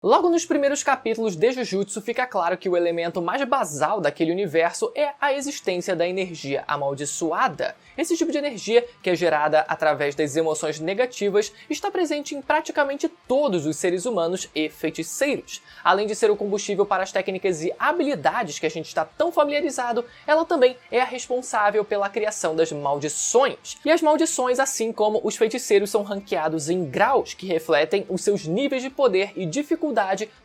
Logo nos primeiros capítulos de Jujutsu fica claro que o elemento mais basal daquele universo é a existência da energia amaldiçoada. Esse tipo de energia, que é gerada através das emoções negativas, está presente em praticamente todos os seres humanos e feiticeiros. Além de ser o combustível para as técnicas e habilidades que a gente está tão familiarizado, ela também é a responsável pela criação das maldições. E as maldições, assim como os feiticeiros, são ranqueados em graus que refletem os seus níveis de poder e dificuldade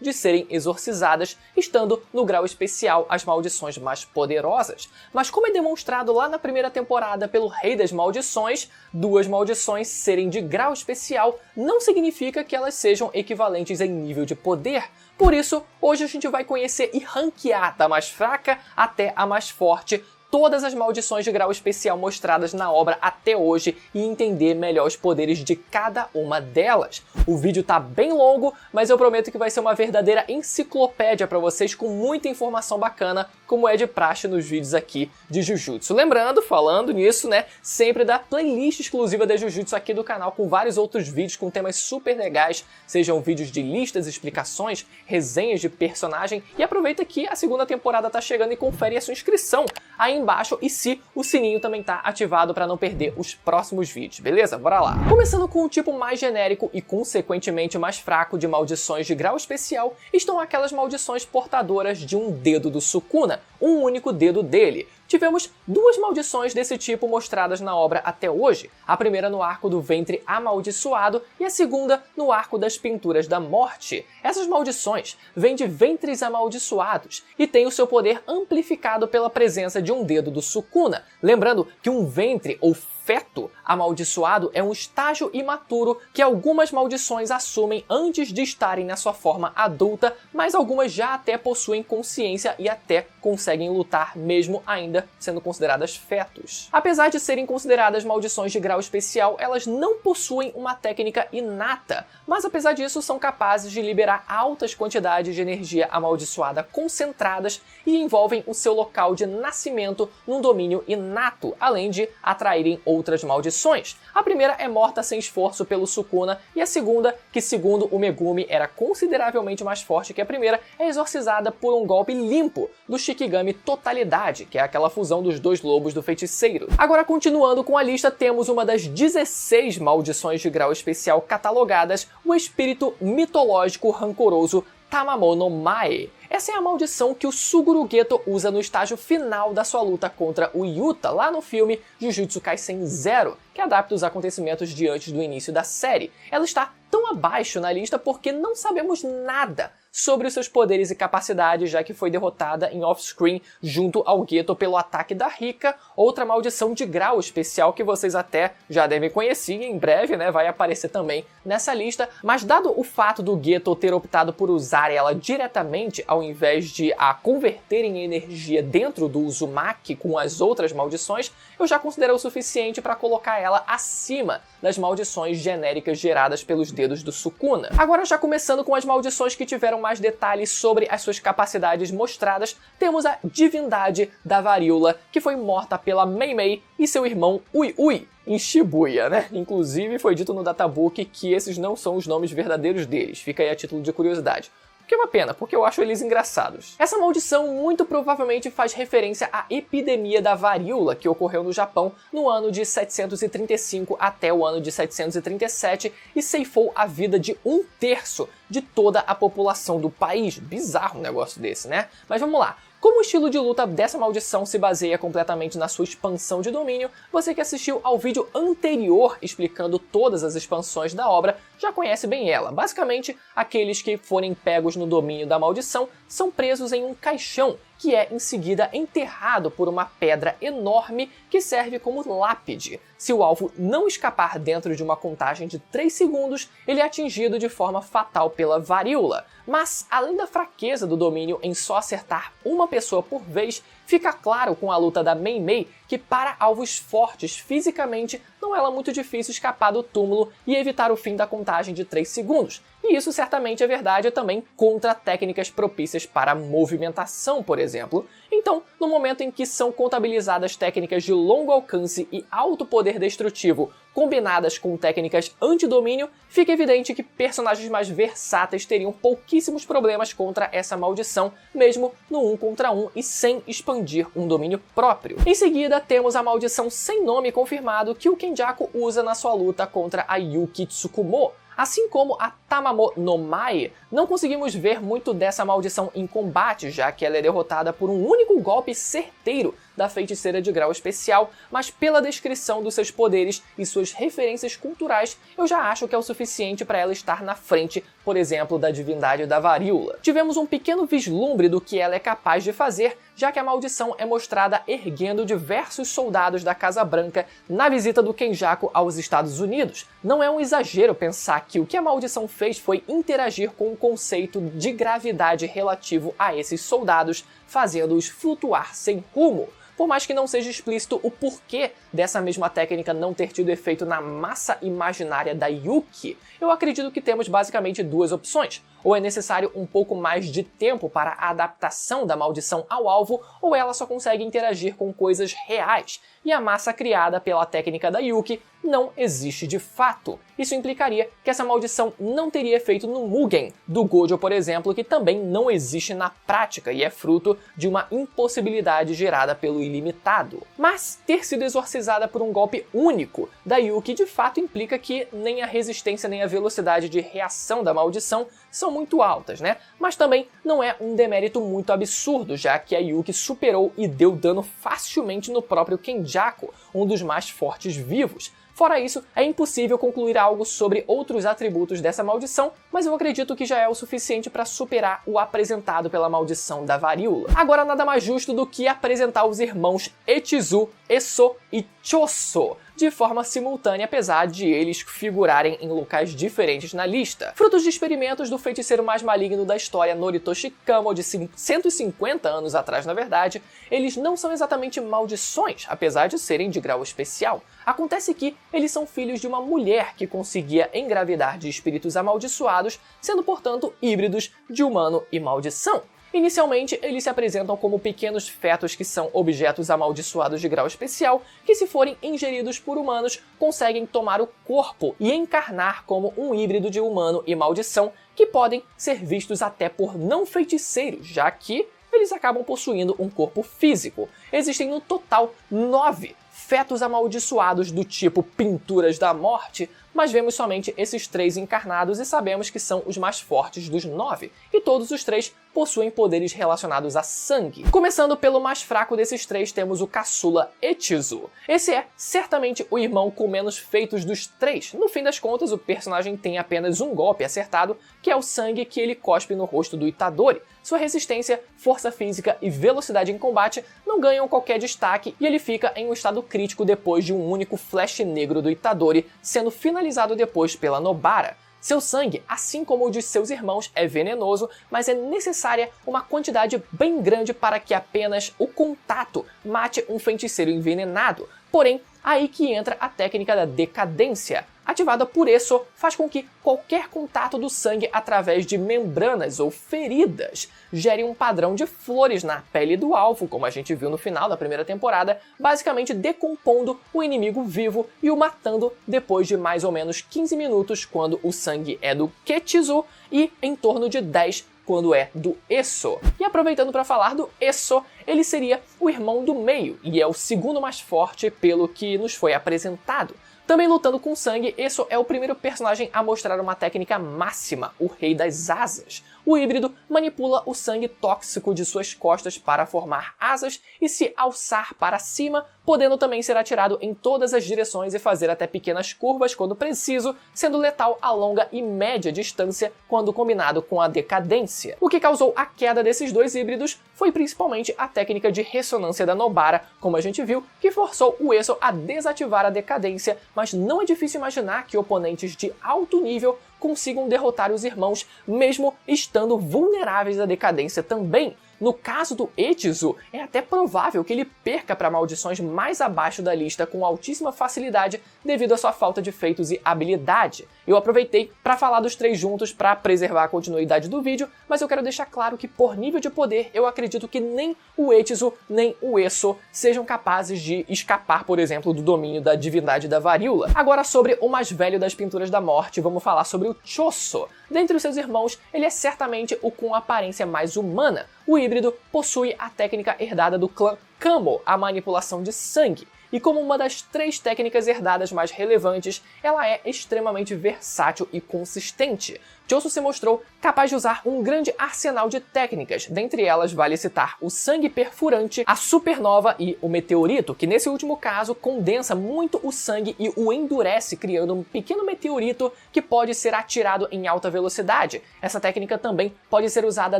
de serem exorcizadas, estando no grau especial as maldições mais poderosas. Mas como é demonstrado lá na primeira temporada pelo Rei das Maldições, duas maldições serem de grau especial não significa que elas sejam equivalentes em nível de poder. Por isso, hoje a gente vai conhecer e ranquear da mais fraca até a mais forte todas as maldições de grau especial mostradas na obra até hoje e entender melhor os poderes de cada uma delas. O vídeo tá bem longo, mas eu prometo que vai ser uma verdadeira enciclopédia para vocês com muita informação bacana, como é de praxe nos vídeos aqui de Jujutsu. Lembrando, falando nisso, né, sempre da playlist exclusiva de Jujutsu aqui do canal, com vários outros vídeos com temas super legais, sejam vídeos de listas, explicações, resenhas de personagem, e aproveita que a segunda temporada tá chegando e confere a sua inscrição aí embaixo e se o sininho também tá ativado para não perder os próximos vídeos, beleza? Bora lá! Começando com o tipo mais genérico e consequentemente mais fraco de maldições de grau especial, estão aquelas maldições portadoras de um dedo do Sukuna, um único dedo dele. Tivemos duas maldições desse tipo mostradas na obra até hoje, a primeira no arco do ventre amaldiçoado e a segunda no arco das pinturas da morte. Essas maldições vêm de ventres amaldiçoados e têm o seu poder amplificado pela presença de um dedo do Sukuna. Lembrando que um ventre ou feto amaldiçoado é um estágio imaturo que algumas maldições assumem antes de estarem na sua forma adulta, mas algumas já até possuem consciência e até conseguem lutar mesmo ainda sendo consideradas fetos. Apesar de serem consideradas maldições de grau especial, elas não possuem uma técnica inata, mas apesar disso são capazes de liberar altas quantidades de energia amaldiçoada concentradas e envolvem o seu local de nascimento num domínio inato, além de atraírem outras maldições. A primeira é morta sem esforço pelo Sukuna e a segunda, que segundo o Megumi era consideravelmente mais forte que a primeira, é exorcizada por um golpe limpo do Shikigami Totalidade, que é aquela fusão dos dois lobos do feiticeiro. Agora, continuando com a lista, temos uma das 16 maldições de grau especial catalogadas, o espírito mitológico rancoroso Tamamono Mae. Essa é a maldição que o Suguru Geto usa no estágio final da sua luta contra o Yuta, lá no filme Jujutsu Kaisen Zero, que adapta os acontecimentos de antes do início da série. Ela está tão abaixo na lista porque não sabemos nada sobre os seus poderes e capacidades, já que foi derrotada em off-screen junto ao Geto pelo ataque da Rika, outra maldição de grau especial que vocês até já devem conhecer e em breve, né, vai aparecer também nessa lista. Mas dado o fato do Geto ter optado por usar ela diretamente ao invés de a converter em energia dentro do Uzumaki com as outras maldições, eu já considero o suficiente para colocar ela acima das maldições genéricas geradas pelos dedos do Sukuna. Agora, já começando com as maldições que tiveram mais detalhes sobre as suas capacidades mostradas, temos a divindade da varíola, que foi morta pela Mei Mei e seu irmão Ui Ui em Shibuya, né? Inclusive foi dito no databook que esses não são os nomes verdadeiros deles, fica aí a título de curiosidade. O que é uma pena, porque eu acho eles engraçados. Essa maldição muito provavelmente faz referência à epidemia da varíola que ocorreu no Japão no ano de 735 até o ano de 737 e ceifou a vida de 1/3 de toda a população do país. Bizarro um negócio desse, né? Mas vamos lá. Como o estilo de luta dessa maldição se baseia completamente na sua expansão de domínio, você que assistiu ao vídeo anterior explicando todas as expansões da obra já conhece bem ela. Basicamente, aqueles que forem pegos no domínio da maldição são presos em um caixão, que é em seguida enterrado por uma pedra enorme que serve como lápide. Se o alvo não escapar dentro de uma contagem de 3 segundos, ele é atingido de forma fatal pela varíola. Mas, além da fraqueza do domínio em só acertar uma pessoa por vez, fica claro com a luta da Mei Mei que para alvos fortes fisicamente não é muito difícil escapar do túmulo e evitar o fim da contagem de 3 segundos. E isso certamente é verdade também contra técnicas propícias para movimentação, por exemplo. Então, no momento em que são contabilizadas técnicas de longo alcance e alto poder destrutivo combinadas com técnicas antidomínio, fica evidente que personagens mais versáteis teriam pouquíssimos problemas contra essa maldição, mesmo no 1 contra 1 e sem expandir um domínio próprio. Em seguida, temos a maldição sem nome confirmado que o Kenjaku usa na sua luta contra a Yuki Tsukumo. Assim como a Tamamo no Mae, não conseguimos ver muito dessa maldição em combate, já que ela é derrotada por um único golpe certeiro da feiticeira de grau especial, mas pela descrição dos seus poderes e suas referências culturais, eu já acho que é o suficiente para ela estar na frente, por exemplo, da divindade da varíola. Tivemos um pequeno vislumbre do que ela é capaz de fazer, já que a maldição é mostrada erguendo diversos soldados da Casa Branca na visita do Kenjaku aos Estados Unidos. Não é um exagero pensar que o que a maldição fez foi interagir com o conceito de gravidade relativo a esses soldados, fazendo-os flutuar sem rumo. Por mais que não seja explícito o porquê dessa mesma técnica não ter tido efeito na massa imaginária da Yuki, eu acredito que temos basicamente duas opções. Ou é necessário um pouco mais de tempo para a adaptação da maldição ao alvo, ou ela só consegue interagir com coisas reais, e a massa criada pela técnica da Yuki não existe de fato. Isso implicaria que essa maldição não teria efeito no Mugen do Gojo, por exemplo, que também não existe na prática e é fruto de uma impossibilidade gerada pelo ilimitado. Mas ter sido exorcizada por um golpe único da Yuki de fato implica que nem a resistência nem a velocidade de reação da maldição são muito altas, né? Mas também não é um demérito muito absurdo, já que a Yuki superou e deu dano facilmente no próprio Kenjaku, um dos mais fortes vivos. Fora isso, é impossível concluir algo sobre outros atributos dessa maldição, mas eu acredito que já é o suficiente para superar o apresentado pela maldição da varíola. Agora nada mais justo do que apresentar os irmãos Echizu, Eso e Choso de forma simultânea, apesar de eles figurarem em locais diferentes na lista. Frutos de experimentos do feiticeiro mais maligno da história, Noritoshi Kamo, de 150 anos atrás, na verdade, eles não são exatamente maldições, apesar de serem de grau especial. Acontece que eles são filhos de uma mulher que conseguia engravidar de espíritos amaldiçoados, sendo, portanto, híbridos de humano e maldição. Inicialmente, eles se apresentam como pequenos fetos que são objetos amaldiçoados de grau especial, que se forem ingeridos por humanos, conseguem tomar o corpo e encarnar como um híbrido de humano e maldição, que podem ser vistos até por não feiticeiros, já que eles acabam possuindo um corpo físico. Existem no total 9 fetos amaldiçoados do tipo Pinturas da Morte, mas vemos somente esses 3 encarnados e sabemos que são os mais fortes dos 9, e todos os 3 possuem poderes relacionados a sangue. Começando pelo mais fraco desses 3, temos o caçula Echizu. Esse é certamente o irmão com menos feitos dos 3. No fim das contas, o personagem tem apenas um golpe acertado, que é o sangue que ele cospe no rosto do Itadori. Sua resistência, força física e velocidade em combate não ganham qualquer destaque e ele fica em um estado crítico depois de um único flash negro do Itadori, sendo finalizado depois pela Nobara. Seu sangue, assim como o de seus irmãos, é venenoso, mas é necessária uma quantidade bem grande para que apenas o contato mate um feiticeiro envenenado. Porém, aí que entra a técnica da decadência. Ativada por isso, faz com que qualquer contato do sangue através de membranas ou feridas gere um padrão de flores na pele do alvo, como a gente viu no final da primeira temporada, basicamente decompondo o inimigo vivo e o matando depois de mais ou menos 15 minutos quando o sangue é do Kechizu e em torno de 10 quando é do Eso. E aproveitando para falar do Eso, ele seria o irmão do meio e é o segundo mais forte pelo que nos foi apresentado. Também lutando com sangue, Eso é o primeiro personagem a mostrar uma técnica máxima, o Rei das Asas. O híbrido manipula o sangue tóxico de suas costas para formar asas e se alçar para cima, podendo também ser atirado em todas as direções e fazer até pequenas curvas quando preciso, sendo letal a longa e média distância quando combinado com a decadência. O que causou a queda desses dois híbridos foi principalmente a técnica de ressonância da Nobara, como a gente viu, que forçou o Eso a desativar a decadência, mas não é difícil imaginar que oponentes de alto nível consigam derrotar os irmãos, mesmo estando vulneráveis à decadência também. No caso do Echizu, é até provável que ele perca para maldições mais abaixo da lista com altíssima facilidade devido à sua falta de feitos e habilidade. Eu aproveitei para falar dos três juntos para preservar a continuidade do vídeo, mas eu quero deixar claro que por nível de poder eu acredito que nem o Echizu nem o Eso sejam capazes de escapar, por exemplo, do domínio da divindade da varíola. Agora sobre o mais velho das pinturas da morte, vamos falar sobre o Choso. Dentre os seus irmãos, ele é certamente o com aparência mais humana. O híbrido possui a técnica herdada do clã Kamo, a manipulação de sangue. E como uma das três técnicas herdadas mais relevantes, ela é extremamente versátil e consistente. Choso se mostrou capaz de usar um grande arsenal de técnicas, dentre elas vale citar o sangue perfurante, a supernova e o meteorito, que nesse último caso condensa muito o sangue e o endurece, criando um pequeno meteorito que pode ser atirado em alta velocidade. Essa técnica também pode ser usada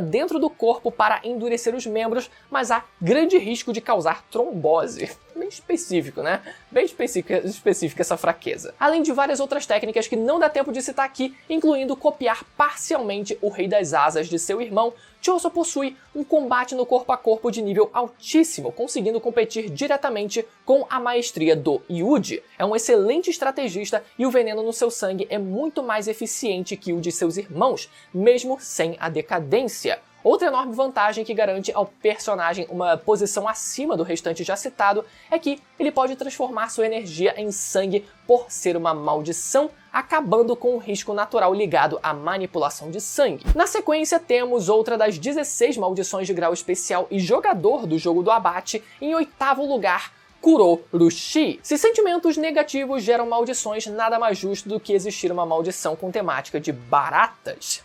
dentro do corpo para endurecer os membros, mas há grande risco de causar trombose. Bem específico, né? Bem específica essa fraqueza. Além de várias outras técnicas que não dá tempo de citar aqui, incluindo copiar parcialmente o Rei das Asas de seu irmão, Choso possui um combate no corpo a corpo de nível altíssimo, conseguindo competir diretamente com a maestria do Yuji. É um excelente estrategista e o veneno no seu sangue é muito mais eficiente que o de seus irmãos, mesmo sem a decadência. Outra enorme vantagem que garante ao personagem uma posição acima do restante já citado é que ele pode transformar sua energia em sangue por ser uma maldição, acabando com o risco natural ligado à manipulação de sangue. Na sequência temos outra das 16 maldições de grau especial e jogador do jogo do abate, em oitavo lugar, Kurorushi. Se sentimentos negativos geram maldições, nada mais justo do que existir uma maldição com temática de baratas.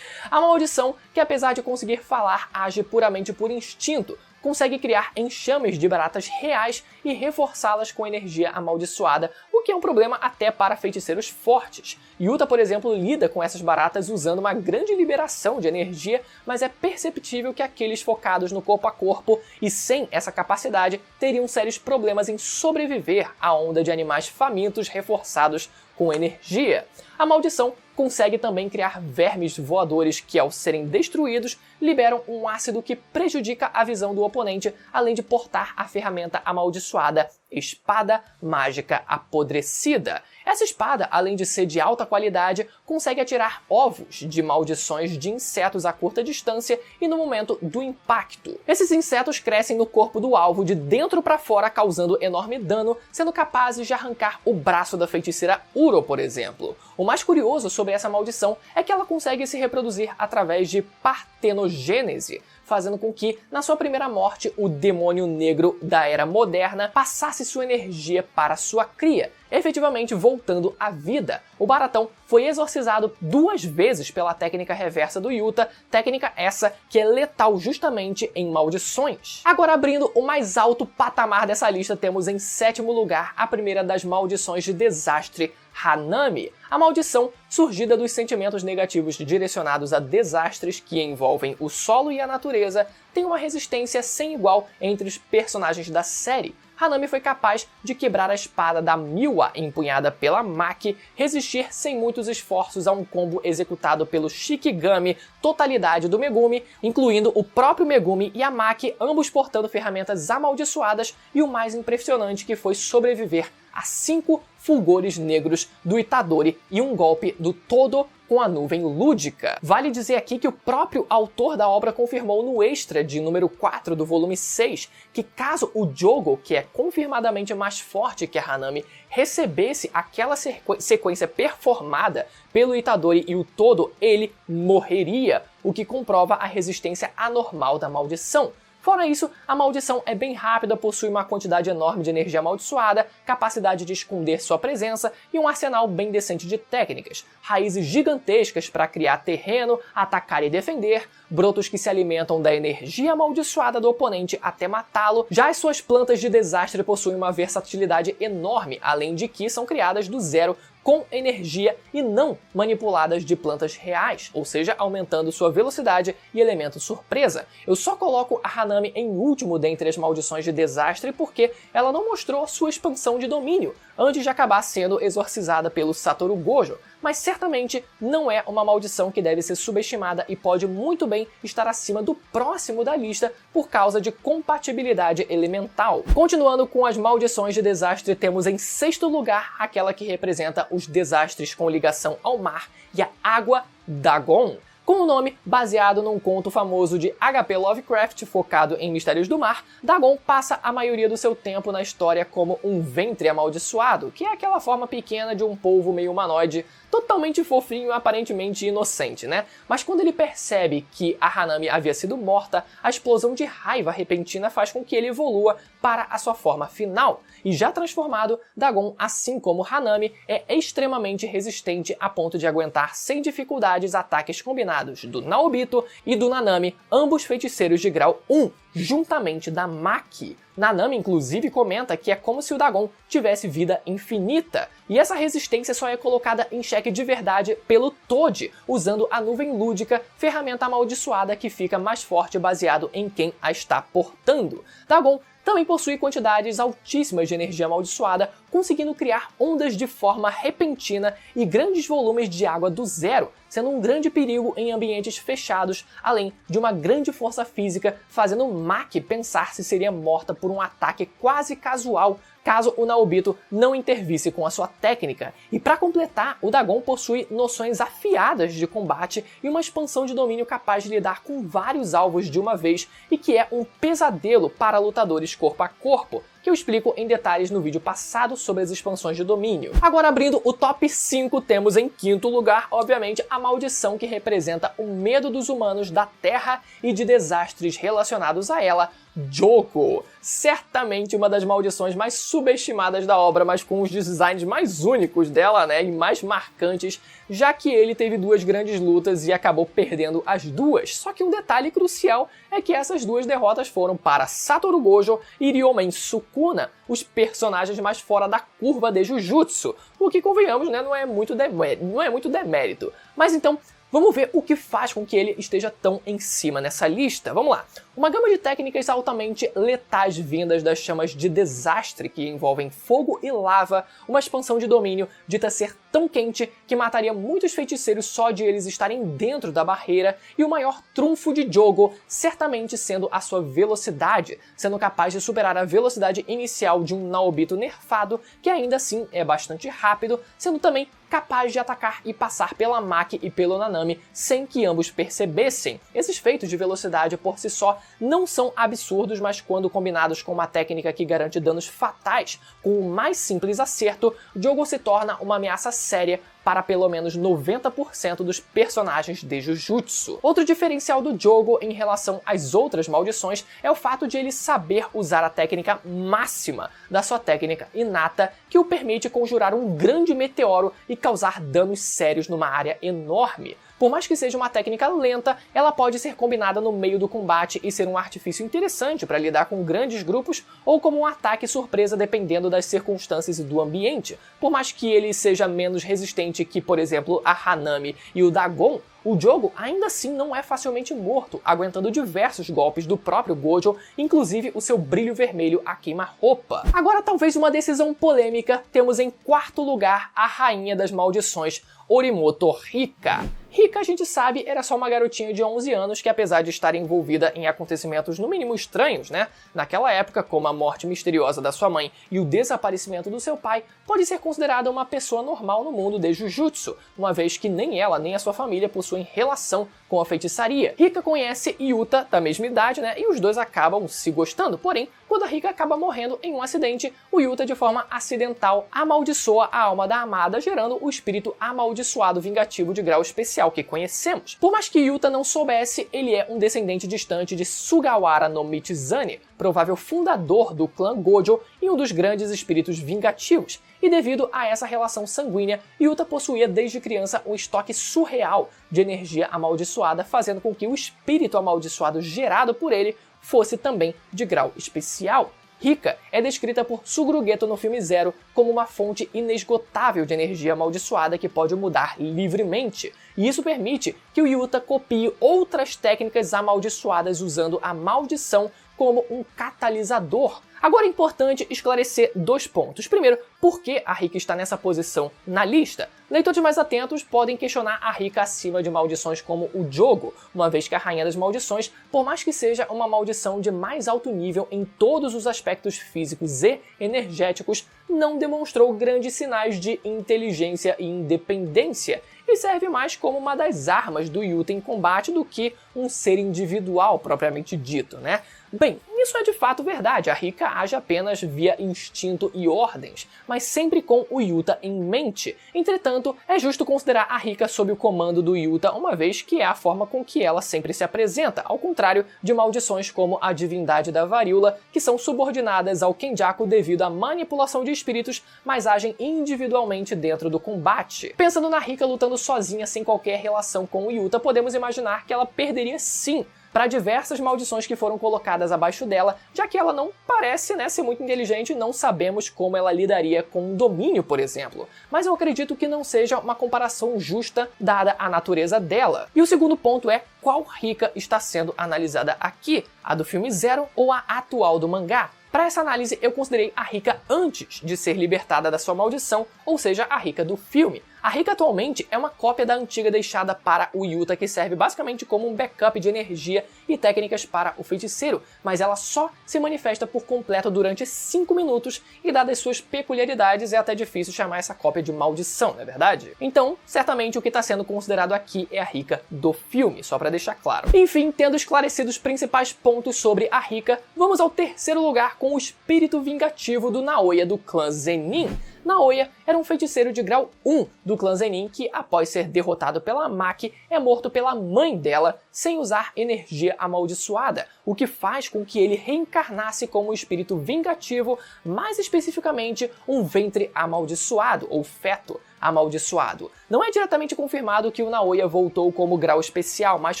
A maldição, que apesar de conseguir falar, age puramente por instinto, consegue criar enxames de baratas reais e reforçá-las com energia amaldiçoada, o que é um problema até para feiticeiros fortes. Yuta, por exemplo, lida com essas baratas usando uma grande liberação de energia, mas é perceptível que aqueles focados no corpo a corpo e sem essa capacidade teriam sérios problemas em sobreviver à onda de animais famintos reforçados com energia. A maldição consegue também criar vermes voadores que, ao serem destruídos, liberam um ácido que prejudica a visão do oponente, além de portar a ferramenta amaldiçoada Espada Mágica Apodrecida. Essa espada, além de ser de alta qualidade, consegue atirar ovos de maldições de insetos a curta distância e no momento do impacto. Esses insetos crescem no corpo do alvo de dentro para fora, causando enorme dano, sendo capazes de arrancar o braço da feiticeira Uro, por exemplo. O mais curioso sobre essa maldição é que ela consegue se reproduzir através de partenogênese, fazendo com que, na sua primeira morte, o demônio negro da era moderna passasse sua energia para sua cria, efetivamente voltando à vida. O Baratão foi exorcizado 2 vezes pela técnica reversa do Yuta, técnica essa que é letal justamente em maldições. Agora, abrindo o mais alto patamar dessa lista, temos em 7º lugar a primeira das maldições de desastre, Hanami. A maldição, surgida dos sentimentos negativos direcionados a desastres que envolvem o solo e a natureza, tem uma resistência sem igual entre os personagens da série. Hanami foi capaz de quebrar a espada da Miwa empunhada pela Maki, resistir sem muitos esforços a um combo executado pelo Shikigami, totalidade do Megumi, incluindo o próprio Megumi e a Maki, ambos portando ferramentas amaldiçoadas, e o mais impressionante que foi sobreviver a 5 fulgores negros do Itadori e um golpe do Todo com a nuvem lúdica. Vale dizer aqui que o próprio autor da obra confirmou no extra de número 4 do volume 6 que caso o Jogo, que é confirmadamente mais forte que a Hanami, recebesse aquela sequência performada pelo Itadori e o Todo, ele morreria, o que comprova a resistência anormal da maldição. Fora isso, a maldição é bem rápida, possui uma quantidade enorme de energia amaldiçoada, capacidade de esconder sua presença e um arsenal bem decente de técnicas. Raízes gigantescas para criar terreno, atacar e defender, brotos que se alimentam da energia amaldiçoada do oponente até matá-lo. Já as suas plantas de desastre possuem uma versatilidade enorme, além de que são criadas do zero com energia e não manipuladas de plantas reais, ou seja, aumentando sua velocidade e elemento surpresa. Eu só coloco a Hanami em último dentre as maldições de desastre porque ela não mostrou sua expansão de domínio, antes de acabar sendo exorcizada pelo Satoru Gojo, mas certamente não é uma maldição que deve ser subestimada e pode muito bem estar acima do próximo da lista por causa de compatibilidade elemental. Continuando com as maldições de desastre, temos em sexto lugar aquela que representa os desastres com ligação ao mar e a água Dagon. Com o nome baseado num conto famoso de H.P. Lovecraft focado em mistérios do mar, Dagon passa a maioria do seu tempo na história como um ventre amaldiçoado, que é aquela forma pequena de um polvo meio humanoide, totalmente fofinho e aparentemente inocente, né? Mas quando ele percebe que a Hanami havia sido morta, a explosão de raiva repentina faz com que ele evolua para a sua forma final. E já transformado, Dagon, assim como Hanami, é extremamente resistente a ponto de aguentar sem dificuldades ataques combinados do Naobito e do Nanami, ambos feiticeiros de grau 1, juntamente da Maki. Nanami inclusive comenta que é como se o Dagon tivesse vida infinita, e essa resistência só é colocada em xeque de verdade pelo Toji, usando a nuvem lúdica, ferramenta amaldiçoada que fica mais forte baseado em quem a está portando. Dagon também possui quantidades altíssimas de energia amaldiçoada, conseguindo criar ondas de forma repentina e grandes volumes de água do zero, sendo um grande perigo em ambientes fechados, além de uma grande força física, fazendo Maki pensar se seria morta por um ataque quase casual caso o Naobito não intervisse com a sua técnica. E para completar, o Dagon possui noções afiadas de combate e uma expansão de domínio capaz de lidar com vários alvos de uma vez e que é um pesadelo para lutadores corpo a corpo, que eu explico em detalhes no vídeo passado sobre as expansões de domínio. Agora, abrindo o top 5, temos em quinto lugar, obviamente, a maldição que representa o medo dos humanos da Terra e de desastres relacionados a ela, Jogo. Certamente uma das maldições mais subestimadas da obra, mas com os designs mais únicos dela, né, e mais marcantes, já que ele teve duas grandes lutas e acabou perdendo as duas. Só que um detalhe crucial é que essas duas derrotas foram para Satoru Gojo e Ryomen Sukuna, os personagens mais fora da curva de Jujutsu, o que, convenhamos, né, não é muito demérito. Mas então, vamos ver o que faz com que ele esteja tão em cima nessa lista. Vamos lá. Uma gama de técnicas altamente letais vindas das chamas de desastre que envolvem fogo e lava, uma expansão de domínio dita ser tão quente que mataria muitos feiticeiros só de eles estarem dentro da barreira, e o maior trunfo de Jogo certamente sendo a sua velocidade, sendo capaz de superar a velocidade inicial de um Naobito nerfado, que ainda assim é bastante rápido, sendo também capaz de atacar e passar pela Maki e pelo Nanami sem que ambos percebessem. Esses feitos de velocidade por si só não são absurdos, mas quando combinados com uma técnica que garante danos fatais com o mais simples acerto, Jogo se torna uma ameaça séria para pelo menos 90% dos personagens de Jujutsu. Outro diferencial do Jogo em relação às outras maldições é o fato de ele saber usar a técnica máxima da sua técnica inata, que o permite conjurar um grande meteoro e causar danos sérios numa área enorme. Por mais que seja uma técnica lenta, ela pode ser combinada no meio do combate e ser um artifício interessante para lidar com grandes grupos ou como um ataque surpresa dependendo das circunstâncias e do ambiente. Por mais que ele seja menos resistente que, por exemplo, a Hanami e o Dagon, o Jogo ainda assim não é facilmente morto, aguentando diversos golpes do próprio Gojo, inclusive o seu brilho vermelho a queima-roupa. Agora, talvez uma decisão polêmica, temos em quarto lugar a rainha das maldições, Orimoto Rika. Rika, a gente sabe, era só uma garotinha de 11 anos que, apesar de estar envolvida em acontecimentos no mínimo estranhos, né, naquela época, como a morte misteriosa da sua mãe e o desaparecimento do seu pai, pode ser considerada uma pessoa normal no mundo de Jujutsu, uma vez que nem ela nem a sua família possuem relação com a feitiçaria. Rika conhece Yuta, da mesma idade, né, e os dois acabam se gostando, porém, quando a Rika acaba morrendo em um acidente, o Yuta, de forma acidental, amaldiçoa a alma da amada, gerando o espírito amaldiçoado vingativo de grau especial que conhecemos. Por mais que Yuta não soubesse, ele é um descendente distante de Sugawara no Michizane, provável fundador do clã Gojo e um dos grandes espíritos vingativos. E devido a essa relação sanguínea, Yuta possuía desde criança um estoque surreal de energia amaldiçoada, fazendo com que o espírito amaldiçoado gerado por ele fosse também de grau especial. Rika é descrita por Suguru Geto no filme Zero como uma fonte inesgotável de energia amaldiçoada que pode mudar livremente, e isso permite que o Yuta copie outras técnicas amaldiçoadas usando a maldição como um catalisador. Agora é importante esclarecer 2 pontos. Primeiro, por que a Rika está nessa posição na lista? Leitores mais atentos podem questionar a Rika acima de maldições como o Jogo, uma vez que a Rainha das Maldições, por mais que seja uma maldição de mais alto nível em todos os aspectos físicos e energéticos, não demonstrou grandes sinais de inteligência e independência, e serve mais como uma das armas do Yuta em combate do que um ser individual propriamente dito, né? Bem, isso é de fato verdade, a Rika age apenas via instinto e ordens, mas sempre com o Yuta em mente. Entretanto, é justo considerar a Rika sob o comando do Yuta, uma vez que é a forma com que ela sempre se apresenta, ao contrário de maldições como a divindade da varíola, que são subordinadas ao Kenjaku devido à manipulação de espíritos, mas agem individualmente dentro do combate. Pensando na Rika lutando sozinha sem qualquer relação com o Yuta, podemos imaginar que ela perderia sim para diversas maldições que foram colocadas abaixo dela, já que ela não parece, ser muito inteligente e não sabemos como ela lidaria com um domínio, por exemplo. Mas eu acredito que não seja uma comparação justa dada a natureza dela. E o segundo ponto é qual Rika está sendo analisada aqui, a do filme Zero ou a atual do mangá? Para essa análise eu considerei a Rika antes de ser libertada da sua maldição, ou seja, a Rika do filme. A Rika atualmente é uma cópia da antiga deixada para o Yuta, que serve basicamente como um backup de energia e técnicas para o feiticeiro, mas ela só se manifesta por completo durante 5 minutos e, dadas suas peculiaridades, é até difícil chamar essa cópia de maldição, não é verdade? Então, certamente o que está sendo considerado aqui é a Rika do filme, só para deixar claro. Enfim, tendo esclarecido os principais pontos sobre a Rika, vamos ao terceiro lugar com o espírito vingativo do Naoya do clã Zenin. Naoya era um feiticeiro de grau 1 do clã Zenin que, após ser derrotado pela Maki, é morto pela mãe dela sem usar energia amaldiçoada, o que faz com que ele reencarnasse como um espírito vingativo, mais especificamente um ventre amaldiçoado, ou feto amaldiçoado. Não é diretamente confirmado que o Naoya voltou como grau especial, mas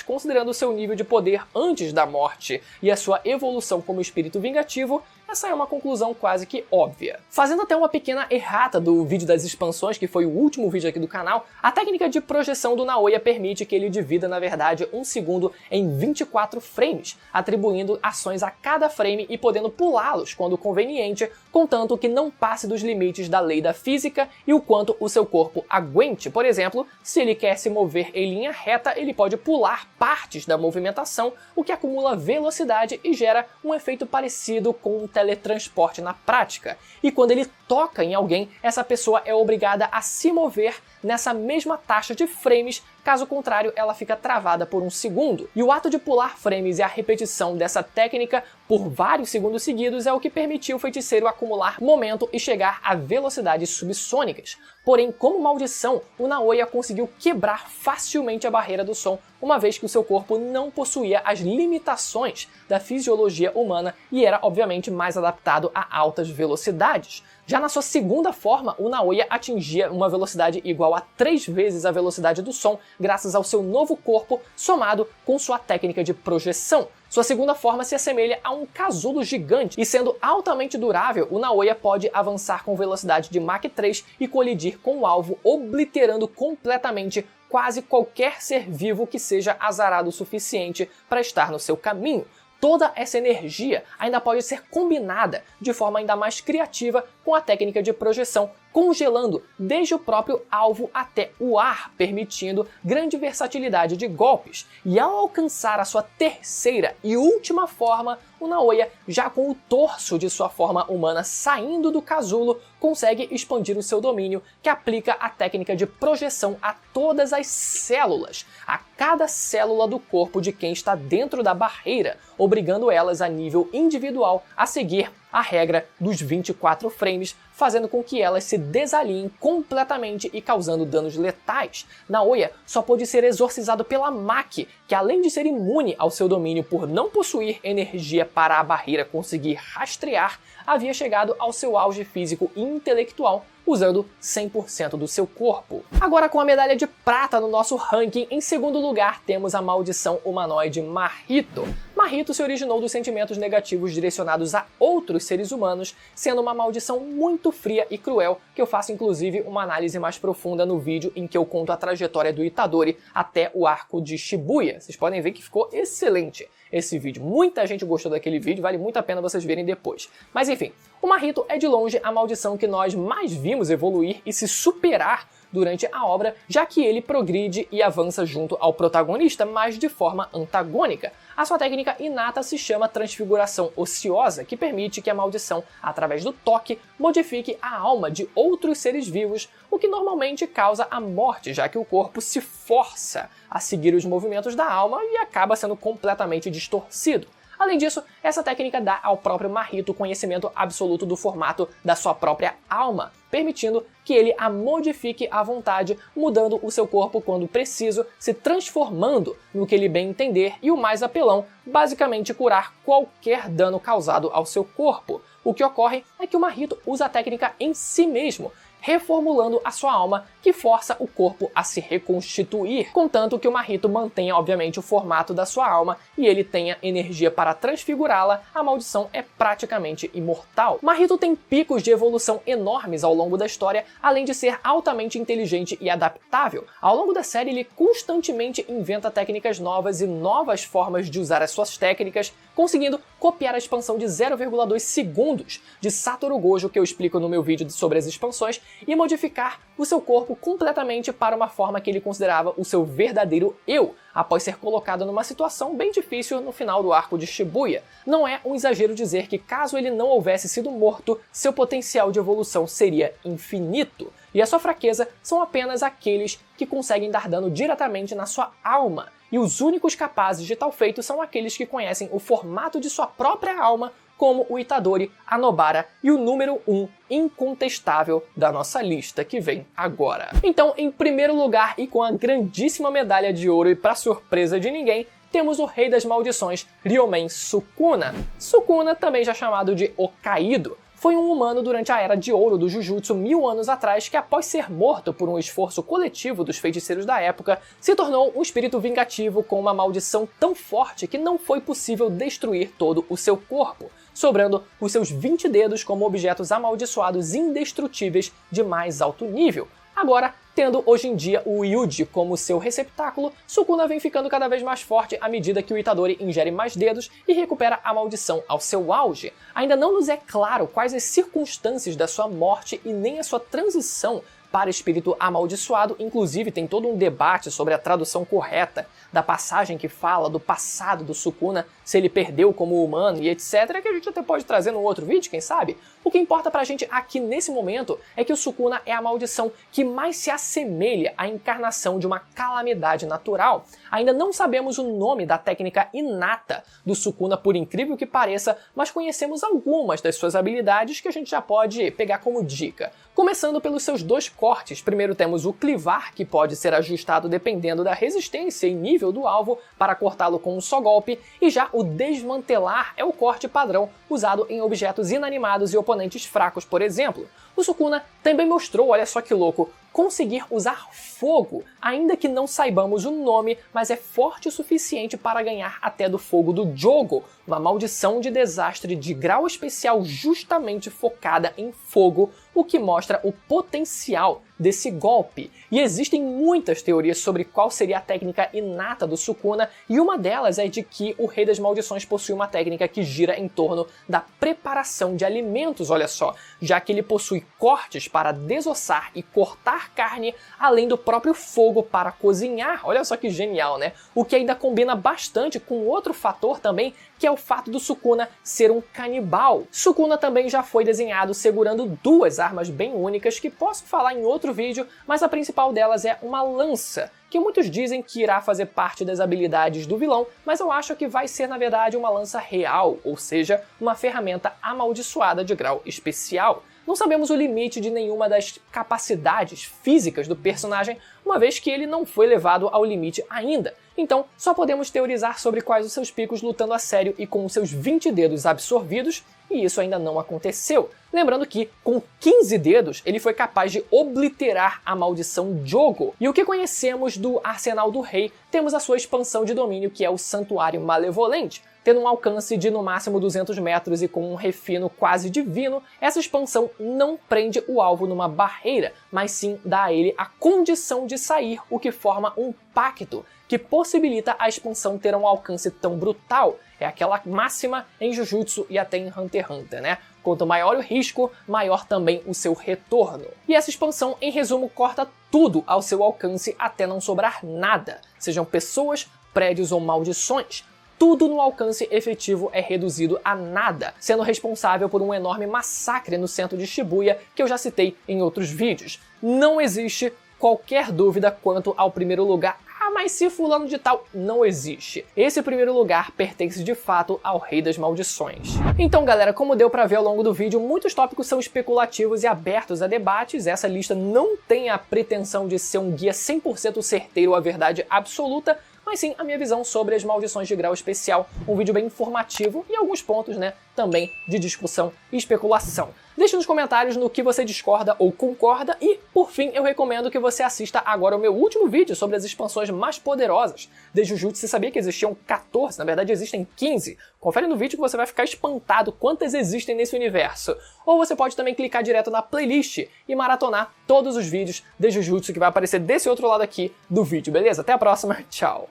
considerando seu nível de poder antes da morte e a sua evolução como espírito vingativo, essa é uma conclusão quase que óbvia. Fazendo até uma pequena errata do vídeo das expansões, que foi o último vídeo aqui do canal, a técnica de projeção do Naoya permite que ele divida, na verdade, um segundo em 24 frames, atribuindo ações a cada frame e podendo pulá-los quando conveniente, contanto que não passe dos limites da lei da física e o quanto o seu corpo aguente. Por exemplo, se ele quer se mover em linha reta, ele pode pular partes da movimentação, o que acumula velocidade e gera um efeito parecido com um teletransporte na prática. E quando ele toca em alguém, essa pessoa é obrigada a se mover nessa mesma taxa de frames, caso contrário ela fica travada por um segundo. E o ato de pular frames e a repetição dessa técnica por vários segundos seguidos é o que permitiu o feiticeiro acumular momento e chegar a velocidades subsônicas. Porém, como maldição, o Naoya conseguiu quebrar facilmente a barreira do som, uma vez que o seu corpo não possuía as limitações da fisiologia humana e era, obviamente, mais adaptado a altas velocidades. Já na sua segunda forma, o Naoya atingia uma velocidade igual a 3 vezes a velocidade do som, graças ao seu novo corpo somado com sua técnica de projeção. Sua segunda forma se assemelha a um casulo gigante, e sendo altamente durável, o Naoya pode avançar com velocidade de Mach 3 e colidir com o alvo, obliterando completamente quase qualquer ser vivo que seja azarado o suficiente para estar no seu caminho. Toda essa energia ainda pode ser combinada de forma ainda mais criativa com a técnica de projeção, congelando desde o próprio alvo até o ar, permitindo grande versatilidade de golpes. E ao alcançar a sua terceira e última forma, o Naoya, já com o torso de sua forma humana saindo do casulo, consegue expandir o seu domínio, que aplica a técnica de projeção a todas as células, a cada célula do corpo de quem está dentro da barreira, obrigando elas a nível individual a seguir a regra dos 24 frames, fazendo com que elas se desalinhem completamente e causando danos letais. Naoya só pôde ser exorcizado pela Maki, que além de ser imune ao seu domínio por não possuir energia para a barreira conseguir rastrear, havia chegado ao seu auge físico e intelectual usando 100% do seu corpo. Agora, com a medalha de prata no nosso ranking, em segundo lugar temos a maldição humanoide Mahito. Mahito se originou dos sentimentos negativos direcionados a outros seres humanos, sendo uma maldição muito fria e cruel, que eu faço inclusive uma análise mais profunda no vídeo em que eu conto a trajetória do Itadori até o arco de Shibuya. Vocês podem ver que ficou excelente esse vídeo. Muita gente gostou daquele vídeo, vale muito a pena vocês verem depois. Mas enfim, o Mahito é de longe a maldição que nós mais vimos evoluir e se superar durante a obra, já que ele progride e avança junto ao protagonista, mas de forma antagônica. A sua técnica inata se chama transfiguração ociosa, que permite que a maldição, através do toque, modifique a alma de outros seres vivos, o que normalmente causa a morte, já que o corpo se força a seguir os movimentos da alma e acaba sendo completamente distorcido. Além disso, essa técnica dá ao próprio Mahito conhecimento absoluto do formato da sua própria alma, permitindo que ele a modifique à vontade, mudando o seu corpo quando preciso, se transformando no que ele bem entender e o mais apelão, basicamente curar qualquer dano causado ao seu corpo. O que ocorre é que o Mahito usa a técnica em si mesmo, reformulando a sua alma, que força o corpo a se reconstituir, contanto que o Mahito mantenha, obviamente, o formato da sua alma e ele tenha energia para transfigurá-la, a maldição é praticamente imortal. Mahito tem picos de evolução enormes ao longo da história, além de ser altamente inteligente e adaptável. Ao longo da série, ele constantemente inventa técnicas novas e novas formas de usar as suas técnicas, conseguindo copiar a expansão de 0,2 segundos de Satoru Gojo, que eu explico no meu vídeo sobre as expansões, e modificar o seu corpo completamente para uma forma que ele considerava o seu verdadeiro eu, após ser colocado numa situação bem difícil no final do arco de Shibuya. Não é um exagero dizer que caso ele não houvesse sido morto, seu potencial de evolução seria infinito, e a sua fraqueza são apenas aqueles que conseguem dar dano diretamente na sua alma, e os únicos capazes de tal feito são aqueles que conhecem o formato de sua própria alma, como o Itadori, a Nobara e o número 1 incontestável da nossa lista que vem agora. Então, em primeiro lugar e com a grandíssima medalha de ouro e para surpresa de ninguém, temos o Rei das Maldições, Ryomen Sukuna. Sukuna, também já chamado de O Caído, foi um humano durante a Era de Ouro do Jujutsu 1000 anos atrás que, após ser morto por um esforço coletivo dos feiticeiros da época, se tornou um espírito vingativo com uma maldição tão forte que não foi possível destruir todo o seu corpo, sobrando os seus 20 dedos como objetos amaldiçoados indestrutíveis de mais alto nível. Agora, tendo hoje em dia o Yuji como seu receptáculo, Sukuna vem ficando cada vez mais forte à medida que o Itadori ingere mais dedos e recupera a maldição ao seu auge. Ainda não nos é claro quais as circunstâncias da sua morte e nem a sua transição para espírito amaldiçoado, inclusive tem todo um debate sobre a tradução correta da passagem que fala do passado do Sukuna, se ele perdeu como humano e etc, que a gente até pode trazer num outro vídeo, quem sabe? O que importa pra gente aqui nesse momento é que o Sukuna é a maldição que mais se assemelha à encarnação de uma calamidade natural. Ainda não sabemos o nome da técnica inata do Sukuna, por incrível que pareça, mas conhecemos algumas das suas habilidades que a gente já pode pegar como dica. Começando pelos seus dois cortes, primeiro temos o clivar, que pode ser ajustado dependendo da resistência e nível do alvo para cortá-lo com um só golpe, e já o desmantelar é o corte padrão usado em objetos inanimados e oponentes fracos, por exemplo. O Sukuna também mostrou, olha só que louco, conseguir usar fogo, ainda que não saibamos o nome, mas é forte o suficiente para ganhar até do fogo do Jogo, uma maldição de desastre de grau especial justamente focada em fogo, o que mostra o potencial desse golpe. E existem muitas teorias sobre qual seria a técnica inata do Sukuna, e uma delas é de que o Rei das Maldições possui uma técnica que gira em torno da preparação de alimentos, olha só, já que ele possui cortes para desossar e cortar carne, além do próprio fogo para cozinhar. Olha só que genial, né? O que ainda combina bastante com outro fator também, que é o fato do Sukuna ser um canibal. Sukuna também já foi desenhado segurando duas armas bem únicas que posso falar em outro vídeo, mas a principal delas é uma lança, que muitos dizem que irá fazer parte das habilidades do vilão, mas eu acho que vai ser na verdade uma lança real, ou seja, uma ferramenta amaldiçoada de grau especial. Não sabemos o limite de nenhuma das capacidades físicas do personagem, uma vez que ele não foi levado ao limite ainda. Então, só podemos teorizar sobre quais os seus picos lutando a sério e com os seus 20 dedos absorvidos, e isso ainda não aconteceu. Lembrando que, com 15 dedos, ele foi capaz de obliterar a maldição Jogo. E o que conhecemos do Arsenal do Rei, temos a sua expansão de domínio, que é o Santuário Malevolente. Tendo um alcance de no máximo 200 metros e com um refino quase divino, essa expansão não prende o alvo numa barreira, mas sim dá a ele a condição de sair, o que forma um pacto, que possibilita a expansão ter um alcance tão brutal. É aquela máxima em Jujutsu e até em Hunter x Hunter, né? Quanto maior o risco, maior também o seu retorno. E essa expansão, em resumo, corta tudo ao seu alcance até não sobrar nada, sejam pessoas, prédios ou maldições. Tudo no alcance efetivo é reduzido a nada, sendo responsável por um enorme massacre no centro de Shibuya que eu já citei em outros vídeos. Não existe qualquer dúvida quanto ao primeiro lugar. Ah, mas se fulano de tal, não existe. Esse primeiro lugar pertence de fato ao Rei das Maldições. Então galera, como deu pra ver ao longo do vídeo, muitos tópicos são especulativos e abertos a debates. Essa lista não tem a pretensão de ser um guia 100% certeiro à verdade absoluta, mas sim a minha visão sobre as maldições de grau especial. Um vídeo bem informativo e alguns pontos, né, também de discussão e especulação. Deixe nos comentários no que você discorda ou concorda e, por fim, eu recomendo que você assista agora o meu último vídeo sobre as expansões mais poderosas de Jujutsu. Você sabia que existiam 14? Na verdade existem 15. Confere no vídeo que você vai ficar espantado quantas existem nesse universo. Ou você pode também clicar direto na playlist e maratonar todos os vídeos de Jujutsu que vai aparecer desse outro lado aqui do vídeo, beleza? Até a próxima, tchau!